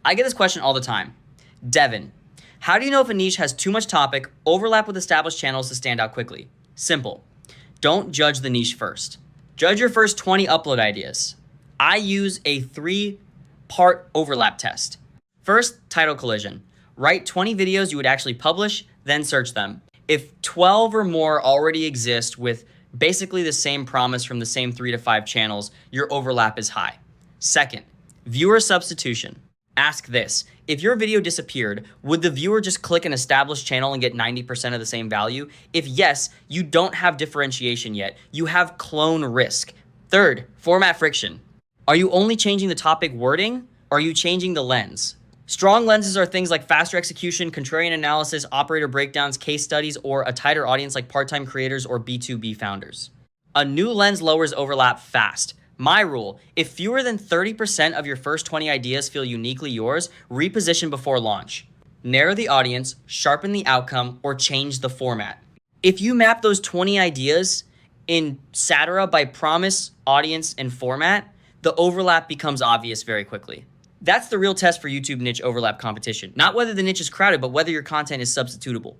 I get this question all the time. Devin, how do you know if a niche has too much topic, overlap with established channels to stand out quickly? Simple. Don't judge the niche first. Judge your first 20 upload ideas. I use a 3-part overlap test. First, title collision. Write 20 videos you would actually publish, then search them. If 12 or more already exist with basically the same promise from the same 3 to 5 channels, your overlap is high. Second, viewer substitution. Ask this: if your video disappeared, would the viewer just click an established channel and get 90% of the same value? If yes, you don't have differentiation yet. You have clone risk. Third, format friction. Are you only changing the topic wording, or are you changing the lens? Strong lenses are things like faster execution, contrarian analysis, operator breakdowns, case studies, or a tighter audience like part-time creators or B2B founders. A new lens lowers overlap fast. My rule: if fewer than 30% of your first 20 ideas feel uniquely yours, reposition before launch. Narrow the audience, sharpen the outcome, or change the format. If you map those 20 ideas in Satira by promise, audience, and format, the overlap becomes obvious very quickly. That's the real test for YouTube niche overlap competition. Not whether the niche is crowded, but whether your content is substitutable.